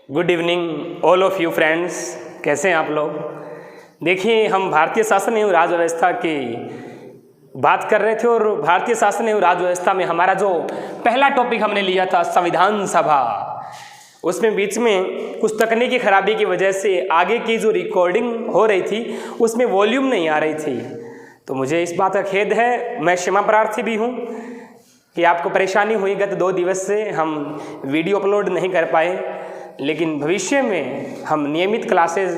Good evening all of you friends. कैसे हैं आप लोग? देखिए, हम भारतीय शासन एवं राज व्यवस्था की बात कर रहे थे और भारतीय शासन एवं राज व्यवस्था में हमारा जो पहला टॉपिक हमने लिया था संविधान सभा, उसमें बीच में कुछ तकनीकी खराबी की वजह से आगे की जो रिकॉर्डिंग हो रही थी उसमें वॉल्यूम नहीं आ रही थी। तो मुझे इस बात का खेद है, मैं क्षमा प्रार्थी भी हूँ कि आपको परेशानी हुई। गत 2 दिवस से हम वीडियो अपलोड नहीं कर पाए, लेकिन भविष्य में हम नियमित क्लासेस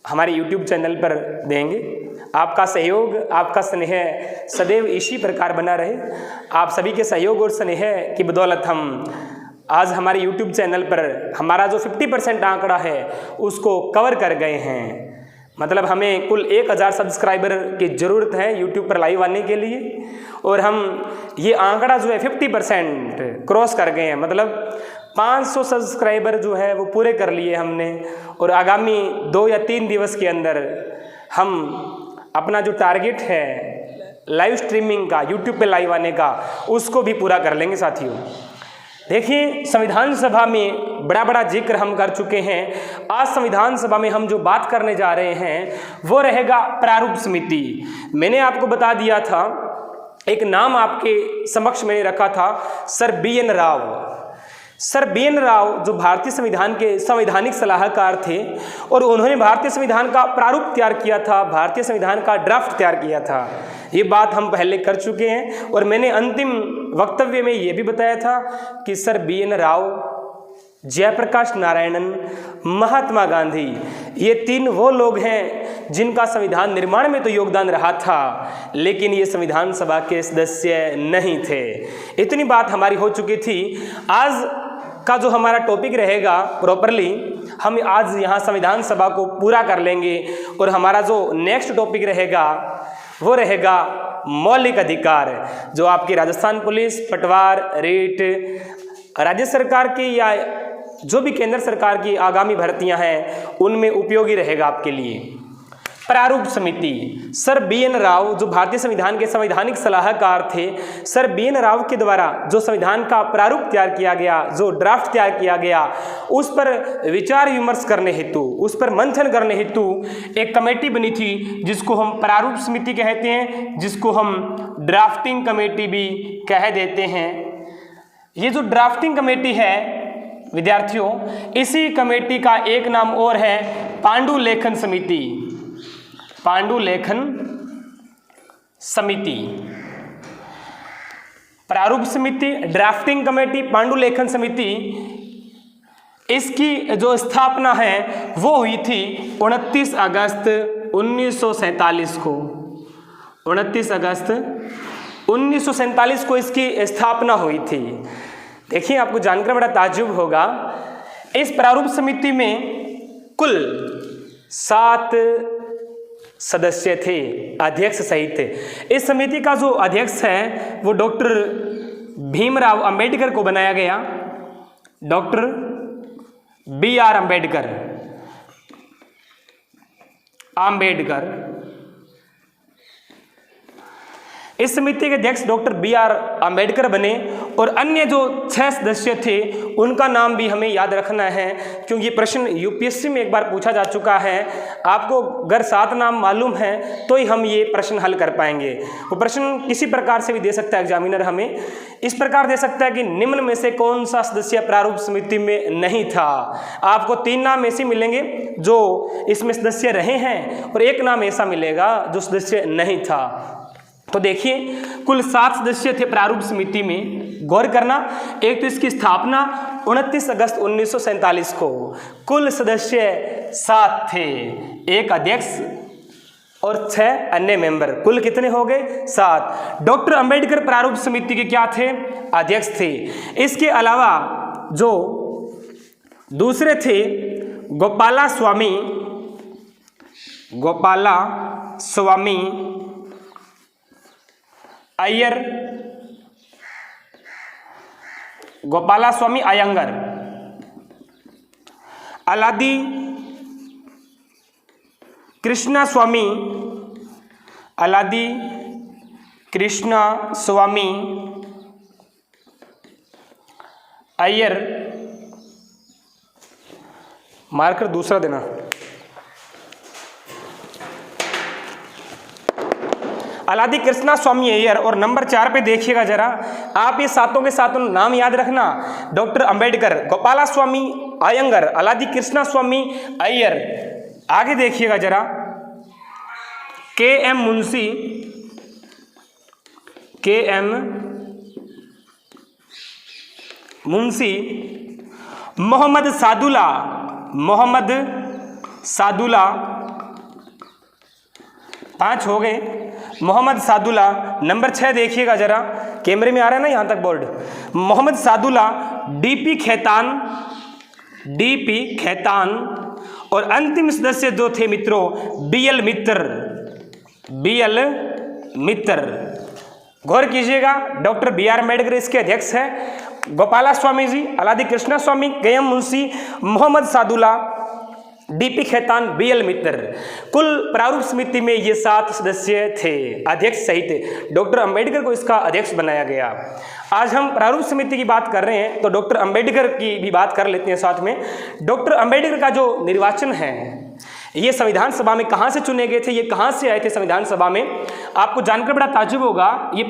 हमारे YouTube चैनल पर देंगे। आपका सहयोग, आपका स्नेह सदैव इसी प्रकार बना रहे। आप सभी के सहयोग और स्नेह की बदौलत हम आज हमारे YouTube चैनल पर हमारा जो 50% आंकड़ा है उसको कवर कर गए हैं। मतलब हमें कुल 1000 सब्सक्राइबर की ज़रूरत है YouTube पर लाइव आने के लिए, और हम ये आंकड़ा जो है 50% क्रॉस कर गए हैं। मतलब 500 सब्सक्राइबर जो है वो पूरे कर लिए हमने, और आगामी 2 या 3 दिवस के अंदर हम अपना जो टारगेट है लाइव स्ट्रीमिंग का, YouTube पे लाइव आने का, उसको भी पूरा कर लेंगे साथियों। देखिए, संविधान सभा में बड़ा जिक्र हम कर चुके हैं। आज संविधान सभा में हम जो बात करने जा रहे हैं वो रहेगा प्रारूप समिति। मैंने आपको बता दिया था, एक नाम आपके समक्ष मैंने रखा था, sir BN Rao. Sir BN Rao जो भारतीय संविधान के संवैधानिक सलाहकार थे, और उन्होंने भारतीय संविधान का प्रारूप तैयार किया था, भारतीय संविधान का ड्राफ्ट तैयार किया था। ये बात हम पहले कर चुके हैं, और मैंने अंतिम वक्तव्य में ये भी बताया था कि सर BN राव, जयप्रकाश नारायणन, महात्मा गांधी, ये 3 वो लोग हैं जिनका संविधान निर्माण में तो योगदान रहा था, लेकिन ये संविधान सभा के सदस्य नहीं थे। इतनी बात हमारी हो चुकी थी। आज का जो हमारा टॉपिक रहेगा प्रॉपरली, हम आज यहाँ संविधान सभा को पूरा कर लेंगे, और हमारा जो नेक्स्ट टॉपिक रहेगा वो रहेगा मौलिक अधिकार, जो आपकी राजस्थान पुलिस, पटवार, रीट, राज्य सरकार की या जो भी केंद्र सरकार की आगामी भर्तियां हैं उनमें उपयोगी रहेगा आपके लिए। प्रारूप समिति, सर BN राव जो भारतीय संविधान के संवैधानिक सलाहकार थे, सर BN राव के द्वारा जो संविधान का प्रारूप तैयार किया गया, जो ड्राफ्ट तैयार किया गया, उस पर विचार विमर्श करने हेतु, उस पर मंथन करने हेतु एक कमेटी बनी थी जिसको हम प्रारूप समिति कहते हैं, जिसको हम ड्राफ्टिंग कमेटी भी कह देते हैं। ये जो ड्राफ्टिंग कमेटी है विद्यार्थियों, इसी कमेटी का एक नाम और है पांडुलेखन समिति। पांडुलेखन समिति, प्रारूप समिति, ड्राफ्टिंग कमेटी, पांडुलेखन समिति, इसकी जो स्थापना है वो हुई थी 29 अगस्त 1947 को। 29 अगस्त 1947 को इसकी स्थापना हुई थी। देखिए, आपको जानकर बड़ा ताज्जुब होगा, इस प्रारूप समिति में कुल 7 सदस्य थे, अध्यक्ष सहित। इस समिति का जो अध्यक्ष है वो डॉक्टर भीमराव अंबेडकर को बनाया गया। डॉक्टर BR अंबेडकर इस समिति के अध्यक्ष डॉक्टर BR अंबेडकर बने, और अन्य जो 6 सदस्य थे उनका नाम भी हमें याद रखना है, क्योंकि ये प्रश्न UPSC में एक बार पूछा जा चुका है। आपको अगर 7 नाम मालूम है तो ही हम ये प्रश्न हल कर पाएंगे। वो प्रश्न किसी प्रकार से भी दे सकता है एग्जामिनर, हमें इस प्रकार दे सकता है कि निम्न में से कौन सा सदस्य प्रारूप समिति में नहीं था। आपको 3 नाम ऐसे मिलेंगे जो इसमें सदस्य रहे हैं, और 1 नाम ऐसा मिलेगा जो सदस्य नहीं था। तो देखिए, कुल 7 सदस्य थे प्रारूप समिति में। गौर करना, एक तो इसकी स्थापना 29 अगस्त 1947 को, कुल सदस्य 7 थे, 1 अध्यक्ष और 6 अन्य मेंबर, कुल कितने हो गए? 7। डॉक्टर अंबेडकर प्रारूप समिति के क्या थे? अध्यक्ष थे। इसके अलावा जो दूसरे थे गोपाला स्वामी अय्यर, गोपाला स्वामी अयंगर, अलादी कृष्णा स्वामी अय्यर, मार्कर दूसरा देना। अलादी कृष्णा स्वामी अय्यर। और नंबर 4 पे देखिएगा जरा, आप ये सातों के सातों नाम याद रखना। डॉक्टर अंबेडकर, गोपाला स्वामी अयंगर, अलादी कृष्णा स्वामी अय्यर। आगे देखिएगा जरा, के.एम. मुंशी, के.एम. मुंशी, मोहम्मद सादुल्ला, मोहम्मद सादुल्ला, 5 हो गए। मोहम्मद सादुल्ला। नंबर 6 देखिएगा जरा, कैमरे में आ रहा है ना यहाँ तक board. Mohammed Sadulla, DP Khaitan, DP Khaitan. और अंतिम सदस्य जो थे मित्रों, बीएल मित्र, बीएल मित्र। गौर कीजिएगा, डॉक्टर बी.आर. अम्बेडकर इसके अध्यक्ष है, गोपाला स्वामी जी, अलादी कृष्णा स्वामी, के.एम. मुंशी, मोहम्मद सादुल्ला, डीपी खेतान, बीएल मित्र। कुल प्रारूप समिति में ये 7 सदस्य थे, अध्यक्ष सहित। डॉक्टर अंबेडकर को इसका अध्यक्ष बनाया गया। आज हम प्रारूप समिति की बात कर रहे हैं तो डॉक्टर अंबेडकर की भी बात कर लेते हैं साथ में। डॉक्टर अंबेडकर का जो निर्वाचन है, ये संविधान सभा में कहाँ से चुने गए थे, ये कहाँ से आए थे संविधान सभा में, आपको जानकर बड़ा ताज्जुब होगा। ये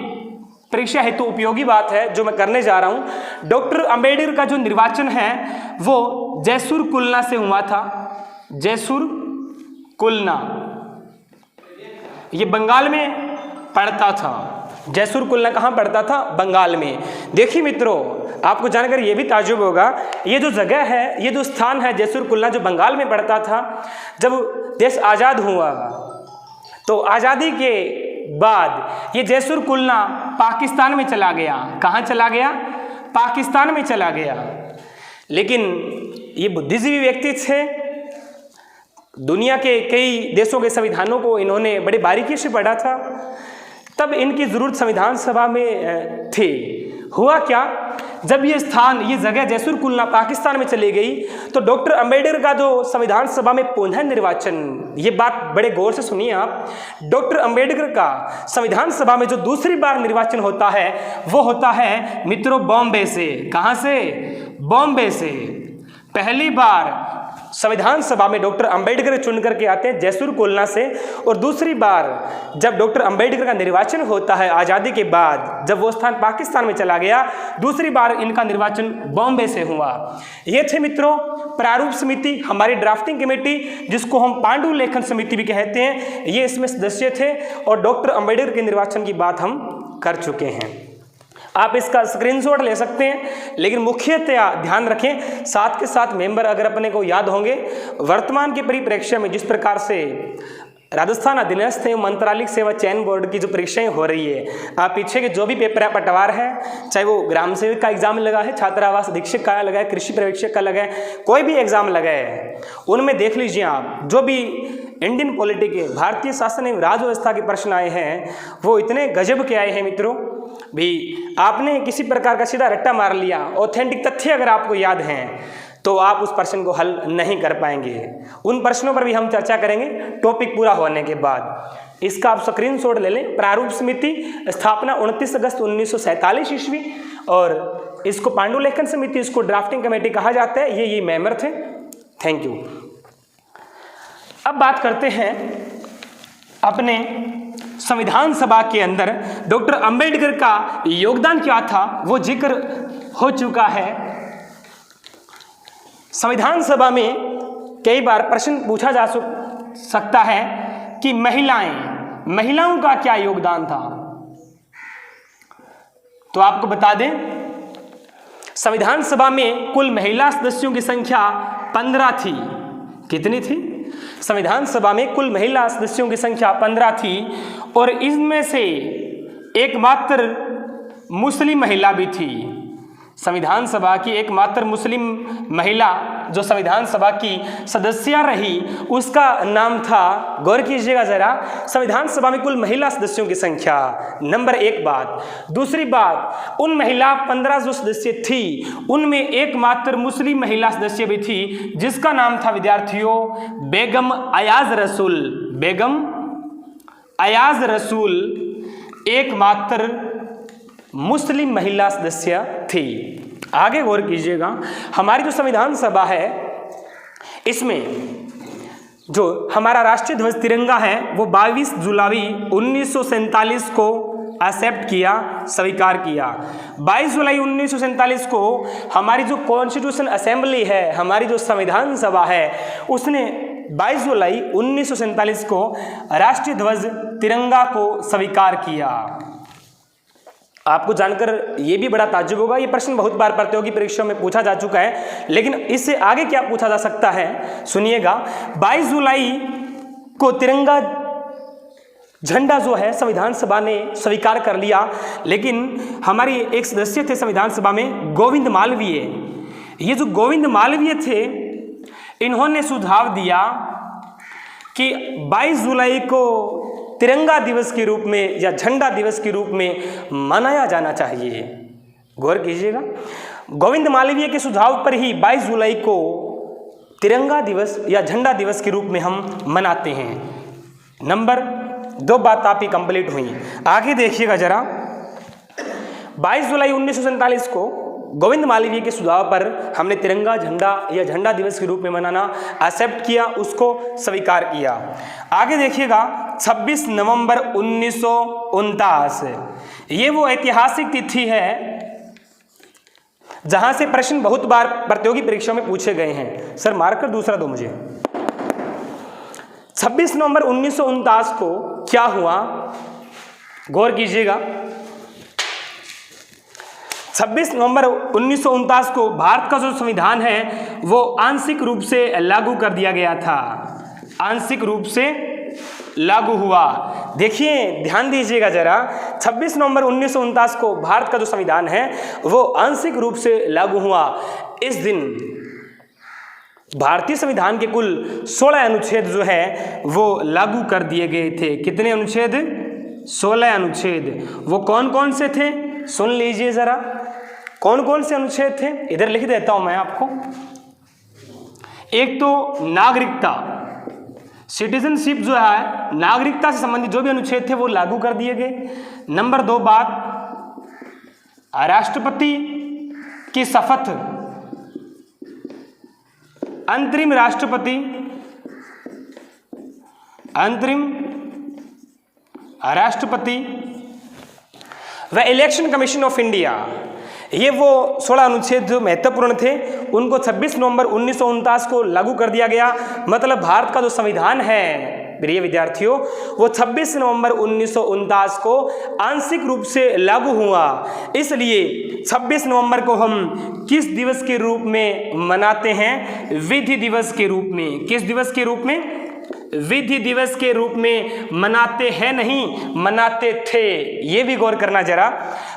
परीक्षा हेतु उपयोगी बात है जो मैं करने जा रहा हूँ। डॉक्टर अंबेडकर का जो निर्वाचन है वो जैसुर कुलना से हुआ था। जैसुर कुलना, ये बंगाल में पड़ता था। जैसुर कुलना कहाँ पड़ता था? बंगाल में। देखिए मित्रों, आपको जानकर ये भी ताज्जुब होगा, ये जो जगह है, ये जो स्थान है जैसुर कुलना, जो बंगाल में पड़ता था, जब देश आज़ाद हुआ तो आज़ादी के बाद ये जैसुर कुलना पाकिस्तान में चला गया। कहाँ चला गया? पाकिस्तान में चला गया। लेकिन ये बुद्धिजीवी व्यक्ति थे, दुनिया के कई देशों के संविधानों को इन्होंने बड़ी बारीकी से पढ़ा था, तब इनकी ज़रूरत संविधान सभा में थी। हुआ क्या, जब ये स्थान, ये जगह जैसुर कुलना पाकिस्तान में चली गई तो डॉक्टर अंबेडकर का जो संविधान सभा में पुनः निर्वाचन, ये बात बड़े गौर से सुनिए आप, डॉक्टर अंबेडकर का संविधान सभा में जो दूसरी बार निर्वाचन होता है वो होता है मित्रों बॉम्बे से। कहाँ से? बॉम्बे से। पहली बार संविधान सभा में डॉक्टर अंबेडकर चुन करके आते हैं जैसुर कुलना से, और दूसरी बार जब डॉक्टर अंबेडकर का निर्वाचन होता है आज़ादी के बाद, जब वो स्थान पाकिस्तान में चला गया, दूसरी बार इनका निर्वाचन बॉम्बे से हुआ। ये थे मित्रों प्रारूप समिति, हमारी ड्राफ्टिंग कमेटी, जिसको हम पांडु लेखन समिति भी कहते हैं। ये इसमें सदस्य थे और डॉक्टर अंबेडकर के निर्वाचन की बात हम कर चुके हैं। आप इसका स्क्रीनशॉट ले सकते हैं, लेकिन मुख्यतया ध्यान रखें, साथ के साथ मेंबर अगर अपने को याद होंगे, वर्तमान के परिप्रेक्ष्य में जिस प्रकार से राजस्थान अधीनस्थ एवं मंत्रालयिक सेवा चयन बोर्ड की जो परीक्षाएं हो रही है, आप पीछे के जो भी पेपर पटवार है, चाहे वो ग्राम सेवक का एग्जाम लगा है, छात्रावास अधीक्षक का लगा है, कृषि पर्यवेक्षक का लगा है, कोई भी एग्जाम लगा है, उनमें देख लीजिए आप, जो भी इंडियन पॉलिटी के, भारतीय शासन एवं राज व्यवस्था के प्रश्न आए हैं वो इतने गजब के आए हैं मित्रों। भी आपने किसी प्रकार का सीधा रट्टा मार लिया, ऑथेंटिक तथ्य अगर आपको याद हैं तो आप उस प्रश्न को हल नहीं कर पाएंगे। उन प्रश्नों पर भी हम चर्चा करेंगे टॉपिक पूरा होने के बाद। इसका आप स्क्रीनशॉट ले लें। प्रारूप समिति स्थापना 29 अगस्त 1947 ईस्वी, और इसको पांडु लेखन समिति, इसको ड्राफ्टिंग कमेटी कहा जाता है। ये मेंबर थे। Thank you. अब बात करते हैं अपने संविधान सभा के अंदर डॉक्टर अंबेडकर का योगदान क्या था, वो जिक्र हो चुका है। संविधान सभा में कई बार प्रश्न पूछा जा सकता है कि महिलाओं का क्या योगदान था। तो आपको बता दें, संविधान सभा में कुल महिला सदस्यों की संख्या 15 थी। कितनी थी? संविधान सभा में कुल महिला सदस्यों की संख्या 15 थी, और इनमें से एकमात्र मुस्लिम महिला भी थी। संविधान सभा की एकमात्र मुस्लिम महिला जो संविधान सभा की सदस्य रही, उसका नाम था, गौर कीजिएगा जरा, संविधान सभा में कुल महिला सदस्यों की संख्या, नंबर 1 बात। दूसरी बात, उन महिला 15 जो सदस्य थी, उनमें एकमात्र मुस्लिम महिला सदस्य भी थी, जिसका नाम था विद्यार्थियों बेगम अयाज रसूल। बेगम अयाज रसूल एकमात्र मुस्लिम महिला सदस्य थी। आगे गौर कीजिएगा, हमारी जो संविधान सभा है इसमें जो हमारा राष्ट्रीय ध्वज तिरंगा है वो 22 जुलाई 1947 को एक्सेप्ट किया, स्वीकार किया। 22 जुलाई 1947 को हमारी जो कॉन्स्टिट्यूशन असेंबली है, हमारी जो संविधान सभा है, उसने 22 जुलाई 1947 को राष्ट्रीय ध्वज तिरंगा को स्वीकार किया। आपको जानकर ये भी बड़ा ताज्जुब होगा, ये प्रश्न बहुत बार प्रतियोगी परीक्षाओं में पूछा जा चुका है, लेकिन इससे आगे क्या पूछा जा सकता है सुनिएगा। 22 जुलाई को तिरंगा झंडा जो है संविधान सभा ने स्वीकार कर लिया, लेकिन हमारी एक सदस्य थे संविधान सभा में गोविंद मालवीय। ये जो गोविंद मालवीय थे, इन्होंने सुझाव दिया कि 22 जुलाई को तिरंगा दिवस के रूप में या झंडा दिवस के रूप में मनाया जाना चाहिए। गौर कीजिएगा, गोविंद मालवीय के सुझाव पर ही 22 जुलाई को तिरंगा दिवस या झंडा दिवस के रूप में हम मनाते हैं। नंबर 2 बात आपकी कंप्लीट हुई। आगे देखिएगा जरा, 22 जुलाई 1947 को गोविंद मालवीय के सुझाव पर हमने तिरंगा झंडा या झंडा दिवस के रूप में मनाना एक्सेप्ट किया, उसको स्वीकार किया। आगे देखिएगा, 26 नवंबर 1949 ये वो ऐतिहासिक तिथि है जहां से प्रश्न बहुत बार प्रतियोगी परीक्षाओं में पूछे गए हैं। सर मार्कर दूसरा दो मुझे। 26 नवंबर 1949 को क्या हुआ, गौर कीजिएगा। 26 नवंबर 1949 को भारत का जो संविधान है वो आंशिक रूप से लागू कर दिया गया था, आंशिक रूप से लागू हुआ। देखिए ध्यान दीजिएगा जरा, 26 नवंबर 1949 को भारत का जो संविधान है वो आंशिक रूप से लागू हुआ। इस दिन भारतीय संविधान के कुल 16 अनुच्छेद जो है वो लागू कर दिए गए थे। कितने अनुच्छेद? 16 अनुच्छेद। वो कौन कौन से थे सुन लीजिए जरा, कौन कौन से अनुच्छेद थे, इधर लिख देता हूं मैं आपको। एक तो नागरिकता, सिटीजनशिप जो है, नागरिकता से संबंधित जो भी अनुच्छेद थे वो लागू कर दिए गए। नंबर 2 बात, राष्ट्रपति की शपथ, अंतरिम राष्ट्रपति, अंतरिम राष्ट्रपति व इलेक्शन कमीशन ऑफ इंडिया, ये वो 16 अनुच्छेद जो महत्वपूर्ण थे, उनको 26 नवंबर 1949 को लागू कर दिया गया। मतलब भारत का जो संविधान है प्रिय विद्यार्थियों, वो 26 नवंबर 1949 को आंशिक रूप से लागू हुआ। इसलिए 26 नवंबर को हम किस दिवस के रूप में मनाते हैं? विधि दिवस के रूप में। किस दिवस के रूप में? विधि दिवस के रूप में मनाते हैं, नहीं मनाते थे, ये भी गौर करना जरा।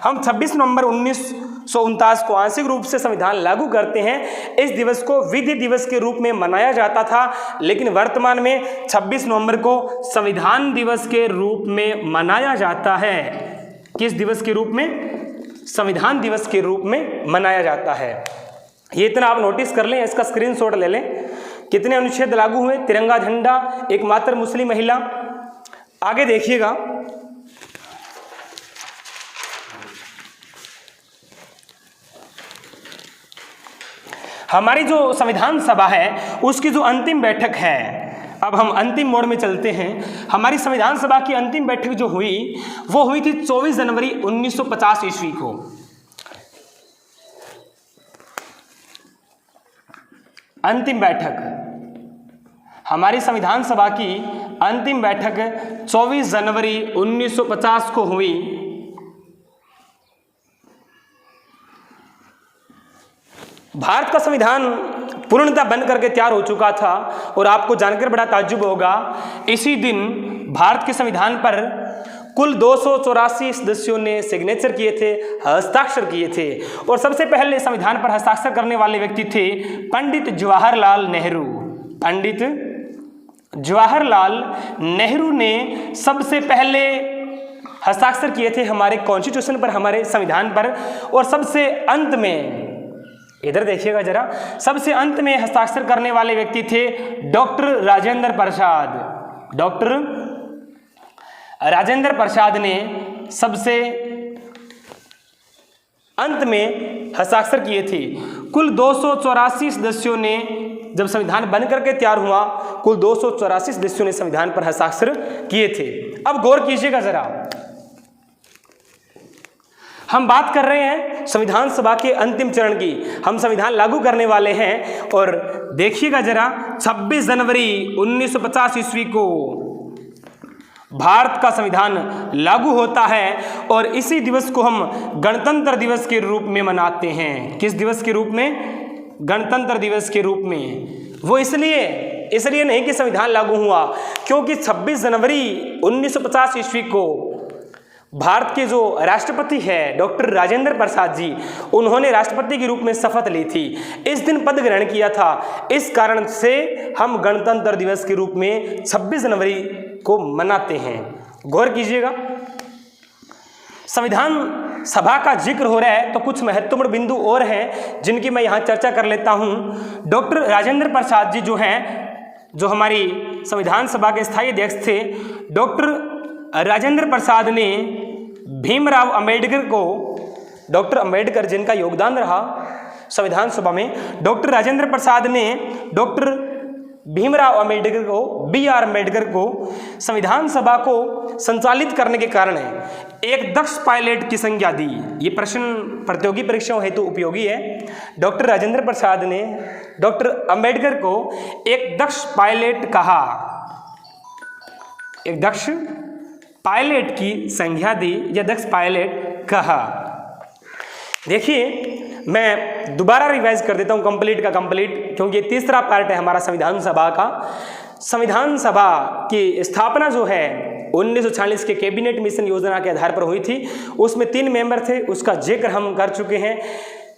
हम 26 नवंबर 1949 को आंशिक रूप से संविधान लागू करते हैं, इस दिवस को विधि दिवस के रूप में मनाया जाता था, लेकिन वर्तमान में 26 नवंबर को संविधान दिवस के रूप में मनाया जाता है। किस दिवस के रूप में? संविधान दिवस के रूप में मनाया जाता है। ये इतना आप नोटिस कर लें, इसका स्क्रीनशॉट ले लें। कितने अनुच्छेद लागू हुए? तिरंगा झंडा, एकमात्र मुस्लिम महिला। आगे देखिएगा, हमारी जो संविधान सभा है उसकी जो अंतिम बैठक है, अब हम अंतिम मोड में चलते हैं। हमारी संविधान सभा की अंतिम बैठक जो हुई वो हुई थी 24 जनवरी 1950 ईस्वी को। अंतिम बैठक, हमारी संविधान सभा की अंतिम बैठक 24 जनवरी 1950 को हुई। भारत का संविधान पूर्णतः बन करके तैयार हो चुका था और आपको जानकर बड़ा ताज्जुब होगा, इसी दिन भारत के संविधान पर कुल 284 सदस्यों ने सिग्नेचर किए थे, हस्ताक्षर किए थे। और सबसे पहले संविधान पर हस्ताक्षर करने वाले व्यक्ति थे पंडित जवाहरलाल नेहरू। पंडित जवाहरलाल नेहरू ने सबसे पहले हस्ताक्षर किए थे हमारे कॉन्स्टिट्यूशन पर, हमारे संविधान पर। और सबसे अंत में, इधर देखिएगा जरा, सबसे अंत में हस्ताक्षर करने वाले व्यक्ति थे डॉक्टर राजेंद्र प्रसाद। डॉक्टर राजेंद्र प्रसाद ने सबसे अंत में हस्ताक्षर किए थे। कुल 284 सदस्यों ने जब संविधान बन करके तैयार हुआ, कुल 284 सदस्यों ने संविधान पर हस्ताक्षर किए थे। अब गौर कीजिएगा जरा, हम बात कर रहे हैं संविधान सभा के अंतिम चरण की, हम संविधान लागू करने वाले हैं। और देखिएगा जरा, 26 जनवरी 1950 ईस्वी को भारत का संविधान लागू होता है और इसी दिवस को हम गणतंत्र दिवस के रूप में मनाते हैं। किस दिवस के रूप में? गणतंत्र दिवस के रूप में। वो इसलिए नहीं कि संविधान लागू हुआ, क्योंकि 26 जनवरी 1950 ईस्वी को भारत के जो राष्ट्रपति है डॉक्टर राजेंद्र प्रसाद जी, उन्होंने राष्ट्रपति के रूप में शपथ ली थी, इस दिन पद ग्रहण किया था। इस कारण से हम गणतंत्र दिवस के रूप में 26 जनवरी को मनाते हैं। गौर कीजिएगा, संविधान सभा का जिक्र हो रहा है तो कुछ महत्वपूर्ण बिंदु और हैं जिनकी मैं यहाँ चर्चा कर लेता हूँ। डॉक्टर राजेंद्र प्रसाद जी जो हैं, जो हमारी संविधान सभा के स्थायी अध्यक्ष थे, डॉक्टर राजेंद्र प्रसाद ने भीमराव अंबेडकर को, डॉक्टर अंबेडकर जिनका योगदान रहा संविधान सभा में, डॉक्टर राजेंद्र प्रसाद ने डॉक्टर भीमराव अंबेडकर को, BR अम्बेडकर को संविधान सभा को संचालित करने के कारण एक दक्ष पायलट की संज्ञा दी। ये प्रश्न प्रतियोगी परीक्षाओं हेतु उपयोगी है। डॉक्टर राजेंद्र प्रसाद ने डॉक्टर अंबेडकर को एक दक्ष पायलट कहा, एक दक्ष पायलट की संज्ञा दी या दक्ष पायलट कहा। देखिए, मैं दोबारा रिवाइज कर देता हूँ कंप्लीट का कंप्लीट, क्योंकि ये तीसरा पार्ट है हमारा संविधान सभा का। संविधान सभा की स्थापना जो है 1946 के कैबिनेट मिशन योजना के आधार पर हुई थी। उसमें 3 मेंबर थे, उसका जिक्र हम कर चुके हैं।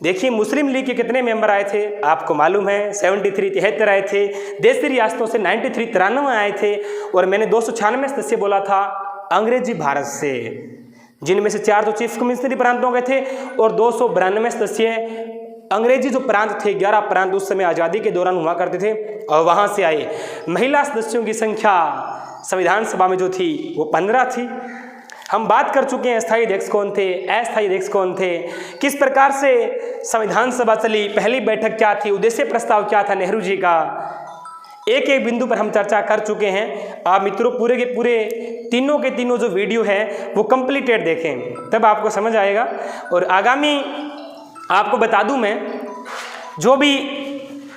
देखिए, मुस्लिम लीग के कितने मेंबर आए थे आपको मालूम है, 73 आए थे। देशी रियासतों से 93 आए थे। और मैंने 296 सदस्य बोला था अंग्रेजी भारत से, जिनमें से 4 तो चीफ कमिश्नरी प्रांतों के थे और 292 सदस्य अंग्रेजी जो प्रांत थे, 11 प्रांत उस समय आज़ादी के दौरान हुआ करते थे और वहाँ से आए। महिला सदस्यों की संख्या संविधान सभा में जो थी वो 15 थी। हम बात कर चुके हैं स्थायी अध्यक्ष कौन थे, अस्थायी अध्यक्ष कौन थे, किस प्रकार से संविधान सभा चली, पहली बैठक क्या थी, उद्देश्य प्रस्ताव क्या था नेहरू जी का, एक एक बिंदु पर हम चर्चा कर चुके हैं। आप मित्रों पूरे के पूरे तीनों के तीनों जो वीडियो हैं वो कंप्लीटेड देखें, तब आपको समझ आएगा। और आगामी आपको बता दूं, मैं जो भी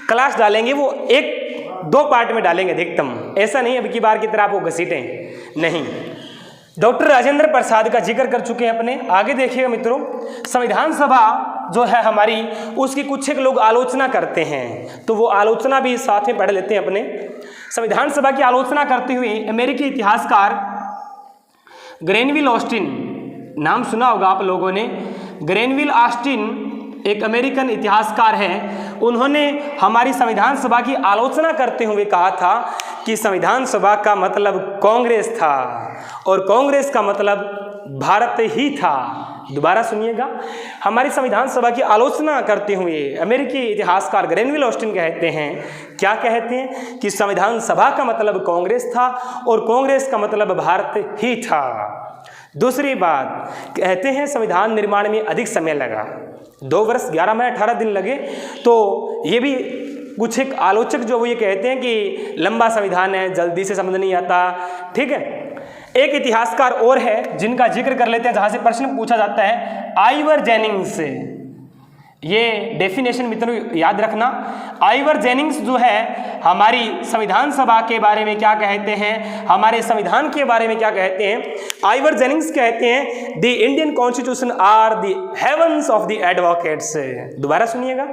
क्लास डालेंगे वो 1-2 पार्ट में डालेंगे अधिकतम, ऐसा नहीं अब की बार की तरह आपको घसीटें, नहीं। डॉक्टर राजेंद्र प्रसाद का जिक्र कर चुके हैं अपने। आगे देखिएगा मित्रों, संविधान सभा जो है हमारी, उसकी कुछ एक लोग आलोचना करते हैं, तो वो आलोचना भी साथ में पढ़ लेते हैं अपने। संविधान सभा की आलोचना करते हुए अमेरिकी इतिहासकार ग्रेनविल ऑस्टिन, नाम सुना होगा आप लोगों ने। ग्रेनविल ऑस्टिन एक अमेरिकन इतिहासकार हैं, उन्होंने हमारी संविधान सभा की आलोचना करते हुए कहा था कि संविधान सभा का मतलब कांग्रेस था और कांग्रेस का मतलब भारत ही था। दोबारा सुनिएगा, हमारी संविधान सभा की आलोचना करते हुए अमेरिकी इतिहासकार ग्रेनविल ऑस्टिन कहते हैं, क्या कहते हैं कि संविधान सभा का मतलब कांग्रेस था और कांग्रेस का मतलब भारत ही था। दूसरी बात कहते हैं संविधान निर्माण में अधिक समय लगा, 2 वर्ष 11 महीने 18 दिन लगे। तो ये भी कुछ एक आलोचक जो वो ये कहते हैं कि लंबा संविधान है, जल्दी से समझ नहीं आता। ठीक है, एक इतिहासकार और है जिनका जिक्र कर लेते हैं, जहाँ से प्रश्न पूछा जाता है, आइवर जेनिंग्स। ये डेफिनेशन मित्रों याद रखना। आइवर जेनिंग्स जो है हमारी संविधान सभा के बारे में क्या कहते हैं, हमारे संविधान के बारे में क्या कहते हैं। आइवर जेनिंग्स कहते हैं the Indian constitution are the heavens of the advocates. दोबारा सुनिएगा,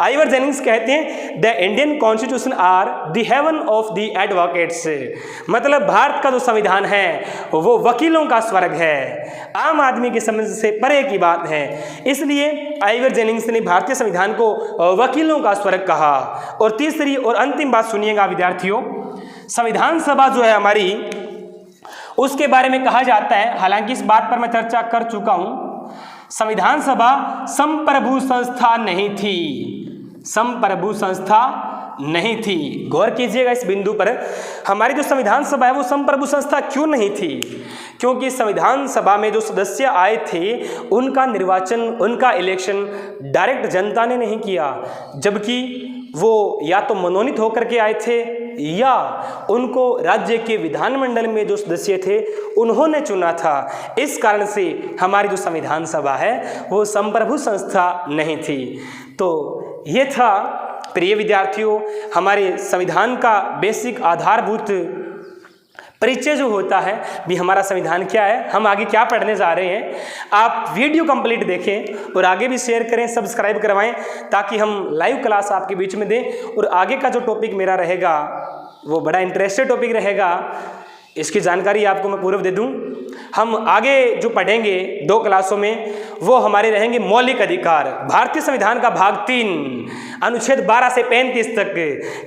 आइवर जेनिंग्स कहते हैं the Indian constitution are the heaven of the advocates, मतलब भारत का जो संविधान है वो वकीलों का स्वर्ग है, आम आदमी की समझ से परे की बात है। इसलिए आइवर जेनिंग्स ने भारतीय संविधान को वकीलों का स्वर्ग कहा। और तीसरी और अंतिम बात सुनिएगा विद्यार्थियों, संविधान सभा जो है हमारी, उसके बारे में कहा जाता है, हालांकि इस बात पर मैं चर्चा कर चुका हूं, संविधान सभा संप्रभु संस्था नहीं थी, संप्रभु संस्था नहीं थी। गौर कीजिएगा इस बिंदु पर, हमारी जो संविधान सभा है वो संप्रभु संस्था क्यों नहीं थी, क्योंकि संविधान सभा में जो सदस्य आए थे उनका निर्वाचन, उनका इलेक्शन डायरेक्ट जनता ने नहीं किया, जबकि वो या तो मनोनीत होकर के आए थे या उनको राज्य के विधानमंडल में जो सदस्य थे उन्होंने चुना था। इस कारण से हमारी जो संविधान सभा है वो संप्रभु संस्था नहीं थी। तो ये था प्रिय विद्यार्थियों हमारे संविधान का बेसिक आधारभूत परिचय जो होता है भी हमारा संविधान क्या है, हम आगे क्या पढ़ने जा रहे हैं। आप वीडियो कंप्लीट देखें और आगे भी शेयर करें, सब्सक्राइब करवाएं ताकि हम लाइव क्लास आपके बीच में दें। और आगे का जो टॉपिक मेरा रहेगा वो बड़ा इंटरेस्टेड टॉपिक रहेगा, इसकी जानकारी आपको मैं पूर्व दे दूं। हम आगे जो पढ़ेंगे 2 क्लासों में वो हमारे रहेंगे मौलिक अधिकार। भारतीय संविधान का भाग 3 अनुच्छेद 12 से 35 तक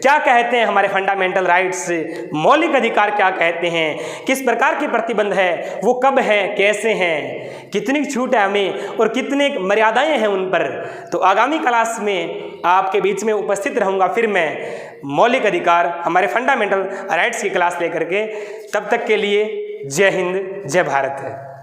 क्या कहते हैं हमारे फंडामेंटल राइट्स, मौलिक अधिकार क्या कहते हैं, किस प्रकार के प्रतिबंध है, वो कब हैं, कैसे हैं, कितनी छूट है हमें और कितने मर्यादाएं हैं उन पर। तो आगामी क्लास में आपके बीच में उपस्थित रहूँगा फिर मैं मौलिक अधिकार हमारे फंडामेंटल राइट्स की क्लास लेकर के। तब तक के लिए जय हिंद, जय भारत।